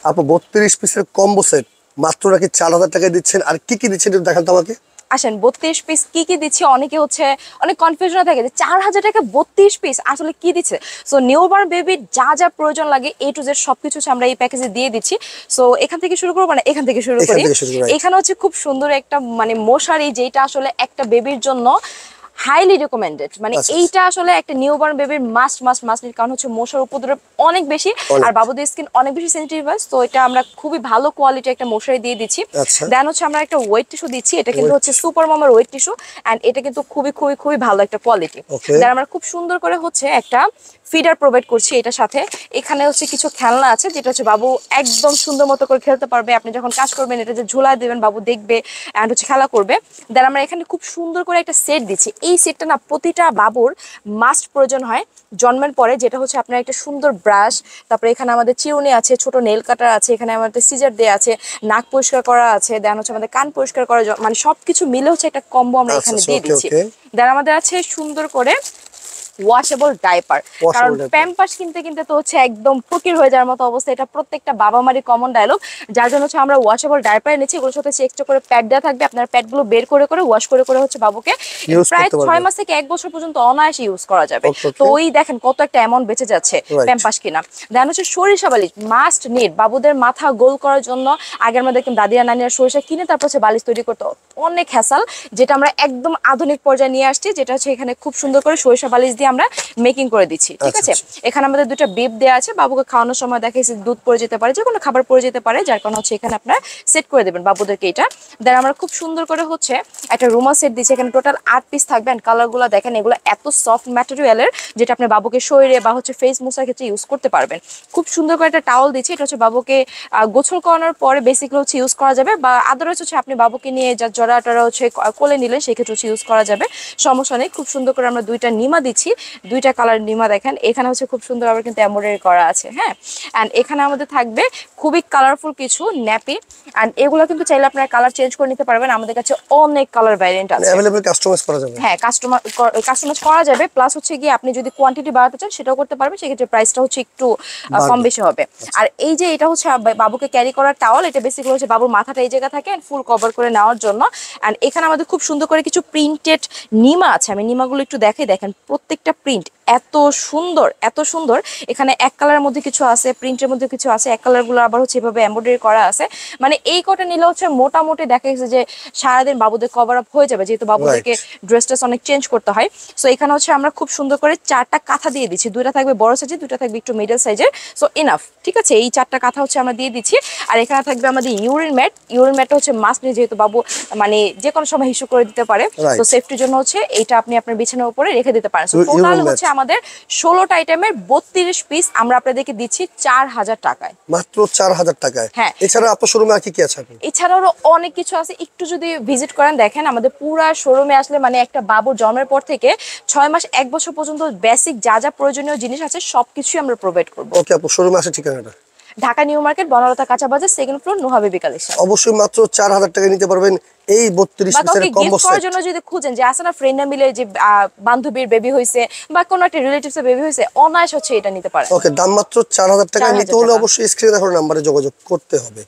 আপু 32 পিসের combo set মাত্র নাকি 4000 টাকায় দিচ্ছেন, আর কি কি দিচ্ছেন একটু দেখান তো আমাকে। আসেন 32 পিস কি কি দিচ্ছি, অনেকে হচ্ছে অনেক কনফিউশনে থাকে যে 4000 টাকা 32 পিস আসলে কি দিচ্ছে। সো নিউবর্ন বেবির যা যা প্রয়োজন লাগে A to Z সবকিছু আমরা এই প্যাকেজে দিয়ে দিচ্ছি। সো এখান থেকে শুরু করবো, মানে এখান থেকে শুরু করি। এখানে হচ্ছে খুব সুন্দর একটা মানে মশারি, যেটা আসলে একটা বেবির জন্য হাইলি রিকমেন্ডেড। মানে এইটা আসলে একটা নিউবর্ন বেবির মাস্ট মাস্ট মাস্ট, কারণ হচ্ছে মশার উপদ্রব অনেক বেশি আর বাবুদের স্কিন অনেক বেশি সেনসিটিভ হয়। তো এটা আমরা খুবই ভালো কোয়ালিটি একটা মশারি দিয়ে দিচ্ছি। দেন হচ্ছে আমরা একটা ওয়েট টিস্যু দিচ্ছি, এটা কিন্তু হচ্ছে সুপার মামার ওয়েট টিস্যু, এন্ড এটা কিন্তু খুবই খুবই খুবই ভালো একটা কোয়ালিটি। দেন আমরা খুব সুন্দর করে হচ্ছে একটা ফিডার প্রোভাইড করছি এটার সাথে। এখানে হচ্ছে কিছু খেলনা আছে, যেটা হচ্ছে বাবু একদম সুন্দর মতো করে খেলতে পারবে। আপনি যখন কাজ করবেন এটা যে ঝুলায় দেবেন, বাবু দেখবে এন্ড হচ্ছে খেলা করবে। দেন আমরা এখানে খুব সুন্দর করে একটা সেট দিচ্ছি। এই সেটটা না প্রতিটা বাবুর মাস্ট প্রয়োজন হয় জন্মের পরে, যেটা হচ্ছে আপনার একটা সুন্দর ব্রাশ, তারপরে এখানে আমাদের চিরুনি আছে, ছোট নেল কাটার আছে, এখানে আমাদের সিজার দেয়া আছে, নাক পরিষ্কার করা আছে, দেন হচ্ছে আমাদের কান পরিষ্কার করা, মানে সবকিছু মিলে হচ্ছে একটা কম্বো আমরা এখানে দিয়ে দিচ্ছি। দেন আমাদের আছে সুন্দর করে ওয়াশেবল ডাইপার, কারণ প্যাম্পার্স কিনতে কিনতে তো হচ্ছে একদম ফকির হয়ে যাওয়ার মতো অবস্থা। এটা প্রত্যেকটা বাবা মারই কমন ডায়লগ, যার জন্য হচ্ছে আমরা ওয়াশেবল ডাইপার এনেছি। এগুলোর সাথে এক্সট্রা করে প্যাড দেওয়া থাকবে, আপনার প্যাডগুলো বের করে করে ওয়াশ করে করে হচ্ছে বাবুকে প্রায় 6 মাস থেকে 1 বছর পর্যন্ত অনায়াসে ইউজ করা যাবে। তো ওই দেখেন কত একটা অ্যামাউন্ট বেঁচে যাচ্ছে প্যাম্পার্স কিনা। দেন হচ্ছে সরিষা বালিশ মাস্ট নিড, বাবুদের মাথা গোল করার জন্য। আগে আমরা দেখতাম দাদিরা নানিরা সরিষা কিনে তারপর হচ্ছে বালিশ তৈরি করতো, অনেক হ্যাসাল, যেটা আমরা একদম আধুনিক পর্যায়ে নিয়ে আসছি, যেটা হচ্ছে এখানে খুব সুন্দর করে সরিষা বালিশ দিয়ে আমরা মেকিং করে দিচ্ছি। ঠিক আছে, এখানে আমাদের দুটো বিপ দেওয়া আছে, বাবুকে খাওয়ানোর সময় দেখেছি দুধ পড়ে যেতে পারে, যে কোনো খাবার পড়ে যেতে পারে, যার কারণে হচ্ছে এখানে আপনারা সেট করে দেবেন বাবুদেরকে এটা। দেন আমরা খুব সুন্দর করে হচ্ছে একটা রুমাল সেট দিচ্ছি, এখানে টোটাল 8 পিস থাকবে। এন্ড কালারগুলো দেখেন, এগুলো এত সফট ম্যাটেরিয়ালের, যেটা আপনি বাবুকে শরীরে বা হচ্ছে ফেস মোছার ক্ষেত্রে ইউজ করতে পারবেন। খুব সুন্দর করে একটা টাওয়াল দিচ্ছি, এটা হচ্ছে বাবুকে গোসল করানোর পরে বেসিক্যালি হচ্ছে ইউজ করা যাবে, বা আদারওয়াইজ হচ্ছে আপনি বাবুকে নিয়ে যা জড়া টরা হচ্ছে কোলে নিলেন সেক্ষেত্রে হচ্ছে ইউজ করা যাবে, সমস্যা নেই। খুব সুন্দর করে আমরা দুইটা নিমা দিচ্ছি, দুইটা কালার নিমা দেখেন। এখানে হচ্ছে খুব সুন্দর আবার কিন্তু এমব্রয়ডারি করা আছে। হ্যাঁ, এন্ড এখানে আমাদের থাকবে খুবই কালারফুল কিছু ন্যাপি, এন্ড এগুলো কিন্তু চাইলে আপনারা কালার চেঞ্জ করে নিতে পারবেন। আমাদের কাছে অনেক কালার ভ্যারিয়েন্ট আছে, अवेलेबल কাস্টমাইজ করা যাবে। হ্যাঁ, কাস্টমাইজ করা যাবে। প্লাস হচ্ছে কি আপনি যদি কোয়ান্টিটি বাড়াতে চান সেটাও করতে পারবেন, সেক্ষেত্রে প্রাইসটা হচ্ছে একটু কম বেশি হবে। আর এই যে এটা হচ্ছে বাবুকে ক্যারি করার টাওয়াল, এটা বেসিক্যালি হচ্ছে বাবুর মাথাটা এই জায়গা থাকে ফুল কভার করে নেওয়ার জন্য। এন্ড এখানে আমাদের খুব সুন্দর করে কিছু প্রিন্টেড নিমা আছে, আমি নিমাগুলো একটু দেখাই। দেখেন প্রত্যেকটা প্রিন্ট এত সুন্দর এত সুন্দর। এখানে এক কালারের মধ্যে কিছু আছে, প্রিন্টের মধ্যে কিছু আছে, এক কালারগুলো আবার হচ্ছে এভাবে এমব্রয়ডারি করা আছে। মানে এই কটা নিলে হচ্ছে মোটামুটি দেখা গেছে যে সারাদিন বাবুদের কভার আপ হয়ে যাবে, যেহেতু বাবুদেরকে ড্রেসটা অনেক চেঞ্জ করতে হয়। সো এখানে হচ্ছে আমরা খুব সুন্দর করে 4টা কাঁথা দিয়ে দিচ্ছি, 2টা থাকবে বড় সাইজের, 2টা থাকবে একটু মিডল সাইজের। সো ইনাফ, ঠিক আছে, এই 4টা কাঁথা হচ্ছে আমরা দিয়ে দিচ্ছি। আর এখানে থাকবে আমাদের ইউরিন ম্যাটটা হচ্ছে মাস্ট, যেহেতু বাবু মানে যে কোনো সময় হিসু করে দিতে পারে, তো সেফটির জন্য হচ্ছে এইটা আপনি আপনার বিছানার উপরে রেখে দিতে পারেন। সো টোটাল হচ্ছে আমাদের 16টা আইটেমের 32 পিস আমরা আপনাদেরকে দিচ্ছি 4000 টাকায়, মাত্র 4000 টাকায়। হ্যাঁ, এছাড়া আপনার শোরুমে আর কি কি আছে? এছাড়াও অনেক কিছু আছে, একটু যদি ভিজিট করেন দেখেন আমাদের পুরা শোরুমে আসলে মানে একটা বাবুর জন্মের পর থেকে 6 মাস 1 বছর পর্যন্ত বেসিক যা যা প্রয়োজনীয় জিনিস আছে সবকিছুই আমরা প্রোভাইড করব। ওকে আপু, শোরুমে আসে ঠিকানাটা? ঢাকা নিউ মার্কেট, বনলতা কাঁচা বাজার, 2nd floor, Nuha baby collection. অবশ্যই মাত্র 4000 টাকায় নিতে পারবেন এই 32 পিসের কম্বো সেট। জন্য যদি খুঁজেন যে আসলে ফ্রেন্ডরা মিলে যে বান্ধবীর বেবি হইছে বা কোনো একটা রিলেটিভস এর বেবি হইছে, অনায়াস হচ্ছে এটা নিতে পারেন। ওকে, দাম মাত্র 4000 টাকা। নিতে হলে অবশ্যই স্ক্রিনে দেখানো নম্বরে যোগাযোগ করতে হবে।